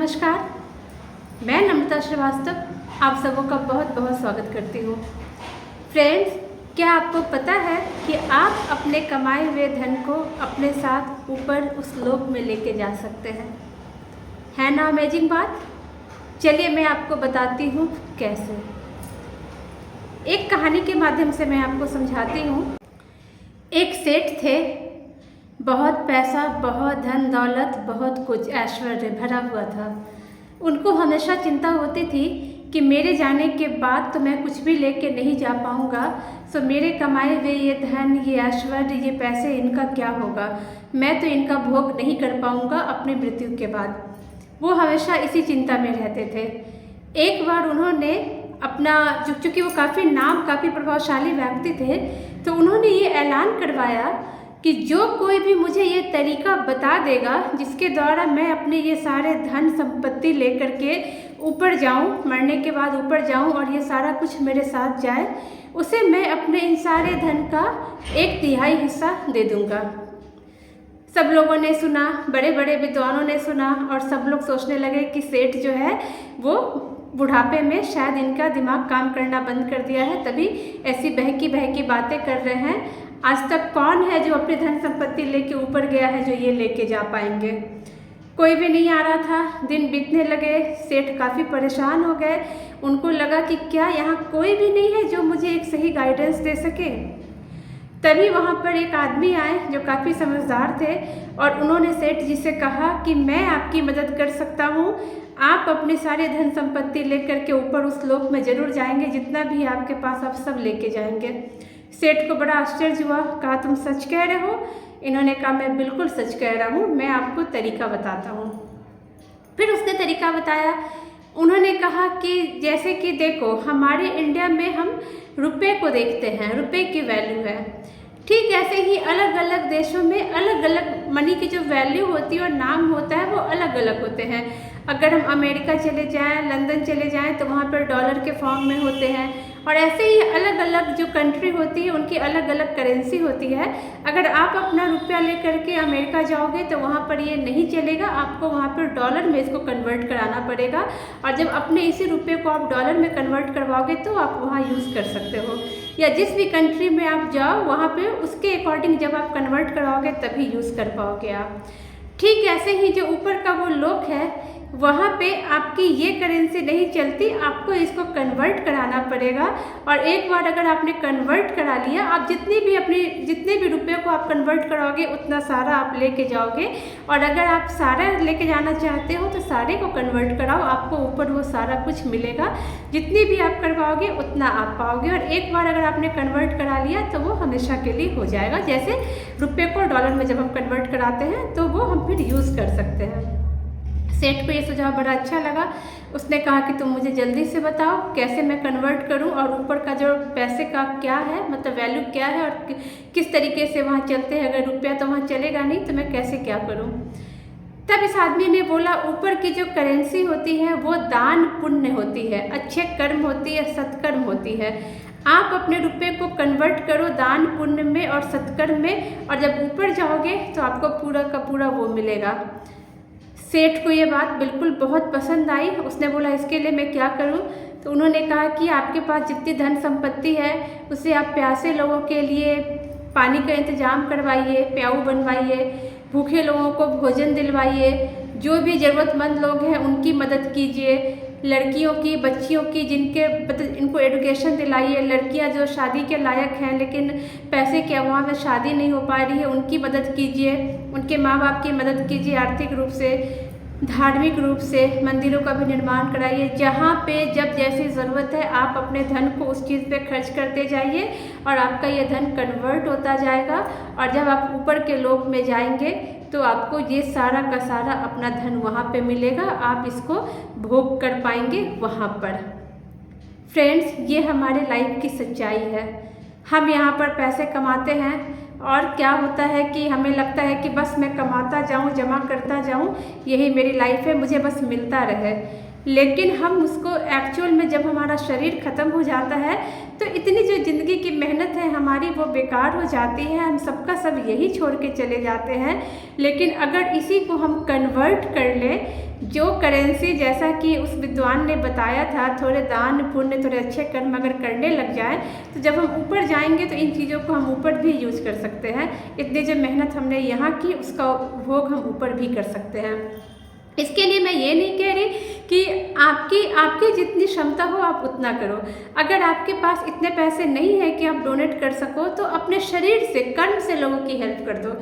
नमस्कार, मैं नम्रता श्रीवास्तव आप सबों का बहुत बहुत स्वागत करती हूँ। फ्रेंड्स, क्या आपको पता है कि आप अपने कमाए हुए धन को अपने साथ ऊपर उस लोक में लेके जा सकते हैं? है ना अमेजिंग बात? चलिए मैं आपको बताती हूँ कैसे। एक कहानी के माध्यम से मैं आपको समझाती हूँ। एक सेठ थे, बहुत पैसा, बहुत धन दौलत, बहुत कुछ ऐश्वर्य भरा हुआ था। उनको हमेशा चिंता होती थी कि मेरे जाने के बाद तो मैं कुछ भी लेके नहीं जा पाऊँगा, तो मेरे कमाए हुए ये धन, ये ऐश्वर्य, ये पैसे, इनका क्या होगा? मैं तो इनका भोग नहीं कर पाऊँगा अपनी मृत्यु के बाद। वो हमेशा इसी चिंता में रहते थे। एक बार उन्होंने अपना चूँकि वो काफ़ी प्रभावशाली व्यक्ति थे, तो उन्होंने ये ऐलान करवाया कि जो कोई भी मुझे ये तरीका बता देगा जिसके द्वारा मैं अपने ये सारे धन संपत्ति लेकर के ऊपर जाऊं, मरने के बाद ऊपर जाऊं और ये सारा कुछ मेरे साथ जाए, उसे मैं अपने इन सारे धन का 1/3 हिस्सा दे दूंगा। सब लोगों ने सुना, बड़े बड़े विद्वानों ने सुना और सब लोग सोचने लगे कि सेठ जो है वो बुढ़ापे में शायद इनका दिमाग काम करना बंद कर दिया है, तभी ऐसी बहकी बहकी बातें कर रहे हैं। आज तक कौन है जो अपनी धन संपत्ति लेके ऊपर गया है जो ये लेके जा पाएंगे? कोई भी नहीं आ रहा था। दिन बीतने लगे, सेठ काफ़ी परेशान हो गए। उनको लगा कि क्या यहाँ कोई भी नहीं है जो मुझे एक सही गाइडेंस दे सके। तभी वहाँ पर एक आदमी आए जो काफ़ी समझदार थे और उन्होंने सेठ जी से कहा कि मैं आपकी मदद कर सकता हूँ। आप अपनी सारी धन संपत्ति लेकर के ऊपर उस लोक में ज़रूर जाएंगे, जितना भी आपके पास आप सब लेके जाएंगे। सेठ को बड़ा आश्चर्य हुआ, कहा तुम सच कह रहे हो? इन्होंने कहा मैं बिल्कुल सच कह रहा हूँ, मैं आपको तरीका बताता हूँ। फिर उसने तरीका बताया। उन्होंने कहा कि जैसे कि देखो, हमारे इंडिया में हम रुपए को देखते हैं, रुपए की वैल्यू है। ठीक ऐसे ही अलग अलग देशों में अलग अलग मनी की जो वैल्यू होती है और नाम होता है वो अलग अलग होते हैं। अगर हम अमेरिका चले जाएं, लंदन चले जाएं, तो वहाँ पर डॉलर के फॉर्म में होते हैं। और ऐसे ही अलग अलग जो कंट्री होती है उनकी अलग अलग करेंसी होती है। अगर आप अपना रुपया लेकर के अमेरिका जाओगे तो वहाँ पर ये नहीं चलेगा, आपको वहाँ पर डॉलर में इसको कन्वर्ट कराना पड़ेगा। और जब अपने इसी रुपये को आप डॉलर में कन्वर्ट करवाओगे तो आप वहाँ यूज़ कर सकते हो, या जिस भी कंट्री में आप जाओ वहाँ पे उसके अकॉर्डिंग जब आप कन्वर्ट करवाओगे तभी यूज़ कर पाओगे आप। ठीक ऐसे ही जो ऊपर का वो लोक है, वहाँ पे आपकी ये करेंसी नहीं चलती, आपको इसको कन्वर्ट कराना पड़ेगा। और एक बार अगर आपने कन्वर्ट करा लिया, आप जितने भी रुपये को आप कन्वर्ट कराओगे उतना सारा आप लेके जाओगे। और अगर आप सारा लेके जाना चाहते हो तो सारे को कन्वर्ट कराओ, आपको ऊपर वो सारा कुछ मिलेगा। जितनी भी आप करवाओगे उतना आप पाओगे। और एक बार अगर आपने कन्वर्ट करा लिया तो वो हमेशा के लिए हो जाएगा। जैसे रुपये को डॉलर में जब हम कन्वर्ट कराते हैं तो वो हम फिर यूज़ कर सकते हैं। सेठ को ये सुझाव बड़ा अच्छा लगा। उसने कहा कि तुम मुझे जल्दी से बताओ कैसे मैं कन्वर्ट करूं और ऊपर का जो पैसे का क्या है, मतलब वैल्यू क्या है और किस तरीके से वहाँ चलते हैं। अगर रुपया तो वहाँ चलेगा नहीं तो मैं कैसे क्या करूं? तब इस आदमी ने बोला, ऊपर की जो करेंसी होती है वो दान पुण्य होती है, अच्छे कर्म होती है, सत्कर्म होती है। आप अपने रुपये को कन्वर्ट करो दान पुण्य में और सत्कर्म में, और जब ऊपर जाओगे तो आपको पूरा का पूरा वो मिलेगा। सेठ को ये बात बिल्कुल बहुत पसंद आई। उसने बोला इसके लिए मैं क्या करूं? तो उन्होंने कहा कि आपके पास जितनी धन संपत्ति है उसे आप प्यासे लोगों के लिए पानी का इंतजाम करवाइए, प्याऊ बनवाइए, भूखे लोगों को भोजन दिलवाइए, जो भी ज़रूरतमंद लोग हैं उनकी मदद कीजिए, लड़कियों की, बच्चियों की इनको एडुकेशन दिलाइए। लड़कियां जो शादी के लायक हैं लेकिन पैसे के अभाव में शादी नहीं हो पा रही है, उनकी मदद कीजिए, उनके माँ बाप की मदद कीजिए, आर्थिक रूप से, धार्मिक रूप से मंदिरों का भी निर्माण कराइए। जहाँ पे जब जैसी ज़रूरत है आप अपने धन को उस चीज़ पे खर्च करते जाइए और आपका ये धन कन्वर्ट होता जाएगा। और जब आप ऊपर के लोक में जाएंगे तो आपको ये सारा का सारा अपना धन वहाँ पे मिलेगा, आप इसको भोग कर पाएंगे वहाँ पर। फ्रेंड्स, ये हमारे लाइफ की सच्चाई है। हम यहाँ पर पैसे कमाते हैं और क्या होता है कि हमें लगता है कि बस मैं कमाता जाऊँ, जमा करता जाऊँ, यही मेरी लाइफ है, मुझे बस मिलता रहे। लेकिन हम उसको एक्चुअल में जब हमारा शरीर ख़त्म हो जाता है तो इतनी जो ज़िंदगी की मेहनत है हमारी वो बेकार हो जाती है, हम सबका सब यही छोड़ के चले जाते हैं। लेकिन अगर इसी को हम कन्वर्ट कर लें जो करेंसी, जैसा कि उस विद्वान ने बताया था, थोड़े दान पुण्य थोड़े अच्छे कर्म अगर करने लग जाए तो जब हम ऊपर जाएंगे तो इन चीज़ों को हम ऊपर भी यूज कर सकते हैं। इतनी जो मेहनत हमने यहाँ की उसका उपभोग हम ऊपर भी कर सकते हैं। इसके लिए मैं ये नहीं कह रही कि आपकी जितनी क्षमता हो आप उतना करो। अगर आपके पास इतने पैसे नहीं है कि आप डोनेट कर सको तो अपने शरीर से, कर्म से लोगों की हेल्प कर दो।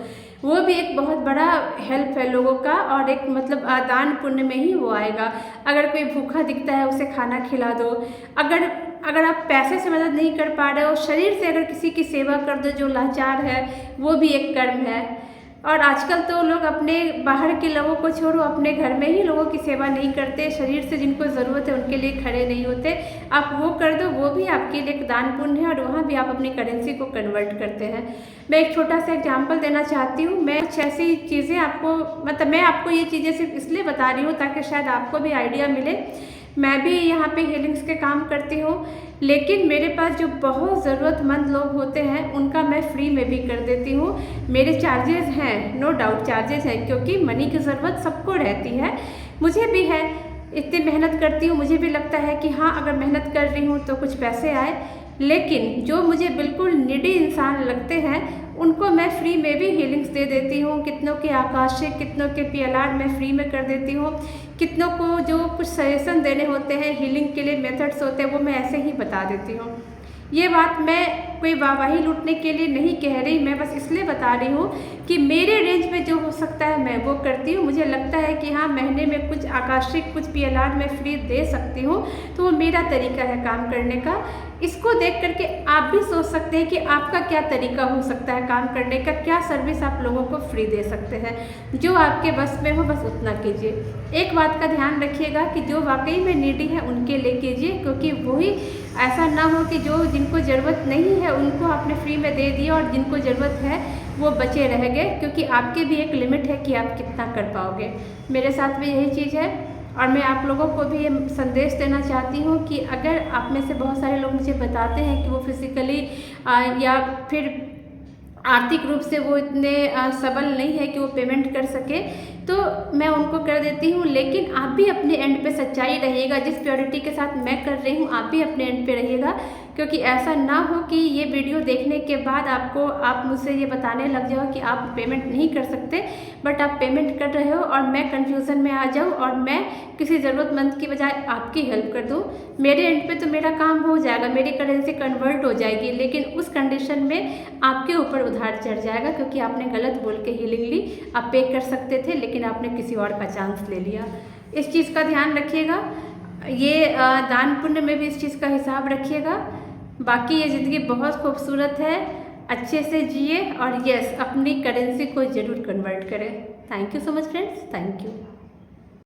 वो भी एक बहुत बड़ा हेल्प है लोगों का, और एक मतलब दान पुण्य में ही वो आएगा। अगर कोई भूखा दिखता है उसे खाना खिला दो। अगर आप पैसे से मदद नहीं कर पा रहे हो, शरीर से अगर किसी की सेवा कर दो जो लाचार है, वो भी एक कर्म है। और आजकल तो लोग अपने बाहर के लोगों को छोड़ो, अपने घर में ही लोगों की सेवा नहीं करते, शरीर से जिनको ज़रूरत है उनके लिए खड़े नहीं होते। आप वो कर दो, वो भी आपके लिए एक दान पुण्य है, और वहाँ भी आप अपनी करेंसी को कन्वर्ट करते हैं। मैं एक छोटा सा एग्जांपल देना चाहती हूँ। मैं कुछ ऐसी चीज़ें आपको, मतलब मैं आपको ये चीज़ें सिर्फ इसलिए बता रही हूँ ताकि शायद आपको भी आइडिया मिले। मैं भी यहाँ पे हीलिंग्स के काम करती हूँ, लेकिन मेरे पास जो बहुत ज़रूरतमंद लोग होते हैं उनका मैं फ्री में भी कर देती हूँ। मेरे चार्जेस हैं, नो डाउट चार्जेस हैं, क्योंकि मनी की ज़रूरत सबको रहती है, मुझे भी है। इतनी मेहनत करती हूँ, मुझे भी लगता है कि हाँ अगर मेहनत कर रही हूँ तो कुछ पैसे आए। लेकिन जो मुझे बिल्कुल निडी इंसान लगते हैं उनको मैं फ्री में भी हीलिंग्स दे देती हूँ। कितनों के आकाशिक, कितनों के PLR मैं फ्री में कर देती हूँ। कितनों को जो कुछ सजेशन देने होते हैं, हीलिंग के लिए मेथड्स होते हैं, वो मैं ऐसे ही बता देती हूँ। ये बात मैं कोई वाहवाही लूटने के लिए नहीं कह रही, मैं बस इसलिए बता रही हूँ कि मेरे रेंज में जो हो सकता है मैं वो करती हूँ। मुझे लगता है कि हाँ महीने में कुछ आकाशिक, कुछ PLR मैं फ्री दे सकती हूँ, तो वो मेरा तरीका है काम करने का। इसको देख करके आप भी सोच सकते हैं कि आपका क्या तरीका हो सकता है काम करने का, क्या सर्विस आप लोगों को फ्री दे सकते हैं। जो आपके बस में हो बस उतना कीजिए। एक बात का ध्यान रखिएगा कि जो वाकई में नीडी है उनके लिए कीजिए, क्योंकि वही ऐसा ना हो कि जो जिनको ज़रूरत नहीं है उनको आपने फ्री में दे दिया और जिनको ज़रूरत है वो बचे रह गए, क्योंकि आपके भी एक लिमिट है कि आप कितना कर पाओगे। मेरे साथ भी यही चीज़ है, और मैं आप लोगों को भी ये संदेश देना चाहती हूँ कि अगर आप में से बहुत सारे लोग मुझे बताते हैं कि वो फिज़िकली या फिर आर्थिक रूप से वो इतने सबल नहीं है कि वो पेमेंट कर सके, तो मैं उनको कर देती हूँ। लेकिन आप भी अपने एंड पे सच्चाई रहिएगा, जिस प्योरिटी के साथ मैं कर रही हूँ आप भी अपने एंड पे रहिएगा, क्योंकि ऐसा ना हो कि ये वीडियो देखने के बाद आप मुझसे ये बताने लग जाओ कि आप पेमेंट नहीं कर सकते, बट आप पेमेंट कर रहे हो और मैं कन्फ्यूज़न में आ जाऊँ और मैं किसी ज़रूरतमंद की बजाय आपकी हेल्प कर दूँ। मेरे एंड पे तो मेरा काम हो जाएगा, मेरी करेंसी कन्वर्ट हो जाएगी, लेकिन उस कंडीशन में आपके ऊपर उधार चढ़ जाएगा, क्योंकि आपने गलत बोल के हीलिंग ली। आप पे कर सकते थे लेकिन आपने किसी और का चांस ले लिया। इस चीज़ का ध्यान रखिएगा। ये दान पुण्य में भी इस चीज़ का हिसाब रखिएगा। बाकी ये ज़िंदगी बहुत खूबसूरत है, अच्छे से जिए और यस अपनी करेंसी को ज़रूर कन्वर्ट करें। Thank you so much friends, thank you.